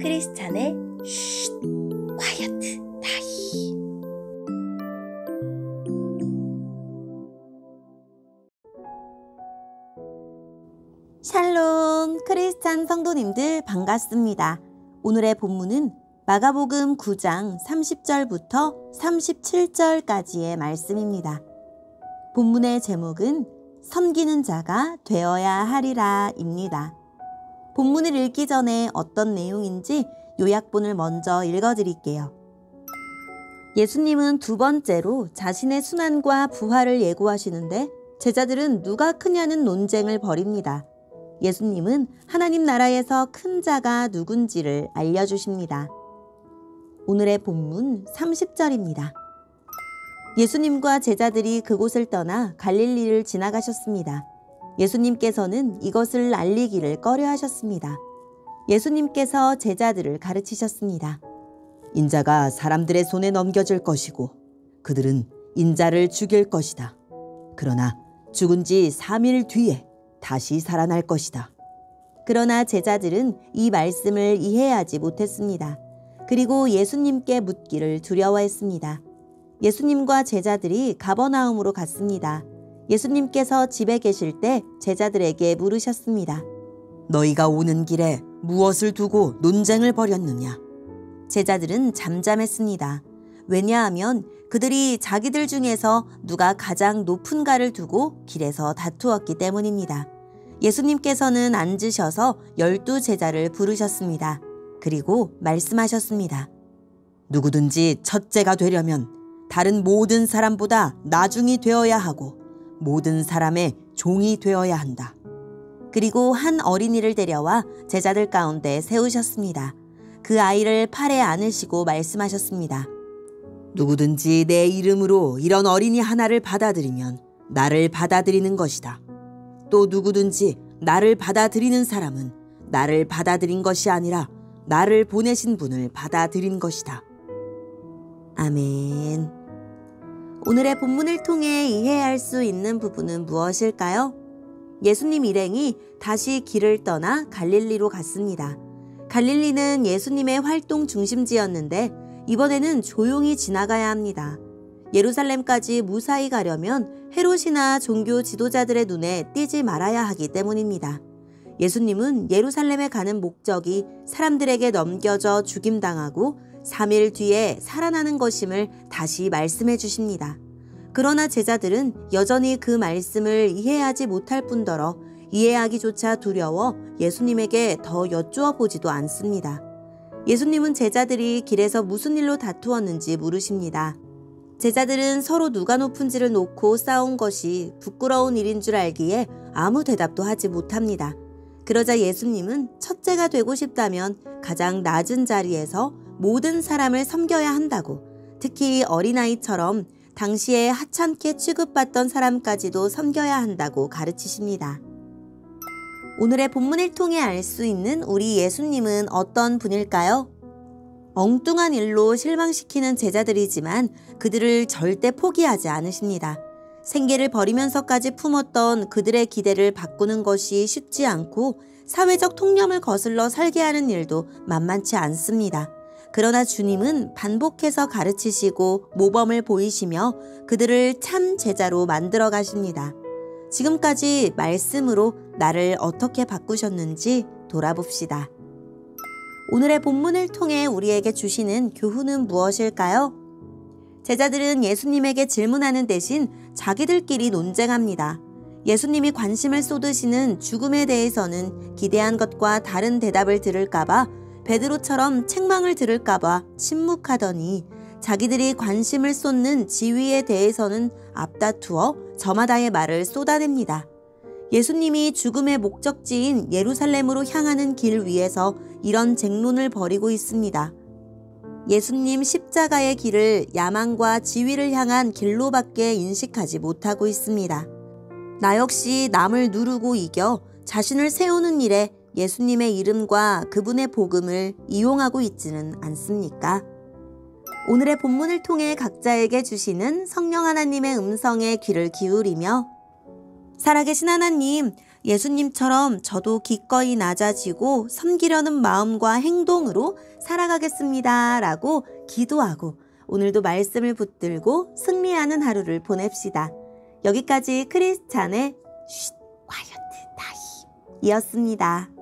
크리스찬의 쉿, 콰이어트 타임. 샬롬 크리스찬 성도님들 반갑습니다. 오늘의 본문은 마가복음 9장 30절부터 37절까지의 말씀입니다. 본문의 제목은 섬기는 자가 되어야 하리라 입니다. 본문을 읽기 전에 어떤 내용인지 요약본을 먼저 읽어드릴게요. 예수님은 두 번째로 자신의 순환과 부활을 예고하시는데 제자들은 누가 크냐는 논쟁을 벌입니다. 예수님은 하나님 나라에서 큰 자가 누군지를 알려주십니다. 오늘의 본문 30절입니다. 예수님과 제자들이 그곳을 떠나 갈릴리를 지나가셨습니다. 예수님께서는 이것을 알리기를 꺼려하셨습니다. 예수님께서 제자들을 가르치셨습니다. 인자가 사람들의 손에 넘겨질 것이고 그들은 인자를 죽일 것이다. 그러나 죽은 지 3일 뒤에 다시 살아날 것이다. 그러나 제자들은 이 말씀을 이해하지 못했습니다. 그리고 예수님께 묻기를 두려워했습니다. 예수님과 제자들이 가버나움으로 갔습니다. 예수님께서 집에 계실 때 제자들에게 물으셨습니다. 너희가 오는 길에 무엇을 두고 논쟁을 벌였느냐? 제자들은 잠잠했습니다. 왜냐하면 그들이 자기들 중에서 누가 가장 높은가를 두고 길에서 다투었기 때문입니다. 예수님께서는 앉으셔서 12제자를 부르셨습니다. 그리고 말씀하셨습니다. 누구든지 첫째가 되려면 다른 모든 사람보다 나중이 되어야 하고 모든 사람의 종이 되어야 한다. 그리고 한 어린이를 데려와 제자들 가운데 세우셨습니다. 그 아이를 팔에 안으시고 말씀하셨습니다. 누구든지 내 이름으로 이런 어린이 하나를 받아들이면 나를 받아들이는 것이다. 또 누구든지 나를 받아들이는 사람은 나를 받아들인 것이 아니라 나를 보내신 분을 받아들인 것이다. 아멘. 오늘의 본문을 통해 이해할 수 있는 부분은 무엇일까요? 예수님 일행이 다시 길을 떠나 갈릴리로 갔습니다. 갈릴리는 예수님의 활동 중심지였는데 이번에는 조용히 지나가야 합니다. 예루살렘까지 무사히 가려면 헤롯이나 종교 지도자들의 눈에 띄지 말아야 하기 때문입니다. 예수님은 예루살렘에 가는 목적이 사람들에게 넘겨져 죽임당하고 3일 뒤에 살아나는 것임을 다시 말씀해 주십니다. 그러나 제자들은 여전히 그 말씀을 이해하지 못할 뿐더러 이해하기조차 두려워 예수님에게 더 여쭈어 보지도 않습니다. 예수님은 제자들이 길에서 무슨 일로 다투었는지 물으십니다. 제자들은 서로 누가 높은지를 놓고 싸운 것이 부끄러운 일인 줄 알기에 아무 대답도 하지 못합니다. 그러자 예수님은 첫째가 되고 싶다면 가장 낮은 자리에서 모든 사람을 섬겨야 한다고, 특히 어린아이처럼 당시에 하찮게 취급받던 사람까지도 섬겨야 한다고 가르치십니다. 오늘의 본문을 통해 알 수 있는 우리 예수님은 어떤 분일까요? 엉뚱한 일로 실망시키는 제자들이지만 그들을 절대 포기하지 않으십니다. 생계를 버리면서까지 품었던 그들의 기대를 바꾸는 것이 쉽지 않고 사회적 통념을 거슬러 살게 하는 일도 만만치 않습니다. 그러나 주님은 반복해서 가르치시고 모범을 보이시며 그들을 참 제자로 만들어 가십니다. 지금까지 말씀으로 나를 어떻게 바꾸셨는지 돌아봅시다. 오늘의 본문을 통해 우리에게 주시는 교훈은 무엇일까요? 제자들은 예수님에게 질문하는 대신 자기들끼리 논쟁합니다. 예수님이 관심을 쏟으시는 죽음에 대해서는 기대한 것과 다른 대답을 들을까봐 베드로처럼 책망을 들을까봐 침묵하더니 자기들이 관심을 쏟는 지위에 대해서는 앞다투어 저마다의 말을 쏟아냅니다. 예수님이 죽음의 목적지인 예루살렘으로 향하는 길 위에서 이런 쟁론을 벌이고 있습니다. 예수님 십자가의 길을 야망과 지위를 향한 길로밖에 인식하지 못하고 있습니다. 나 역시 남을 누르고 이겨 자신을 세우는 일에 예수님의 이름과 그분의 복음을 이용하고 있지는 않습니까? 오늘의 본문을 통해 각자에게 주시는 성령 하나님의 음성에 귀를 기울이며 살아계신 하나님, 예수님처럼 저도 기꺼이 낮아지고 섬기려는 마음과 행동으로 살아가겠습니다. 라고 기도하고 오늘도 말씀을 붙들고 승리하는 하루를 보냅시다. 여기까지 크리스찬의 쉿, 콰이어트 타임 이었습니다.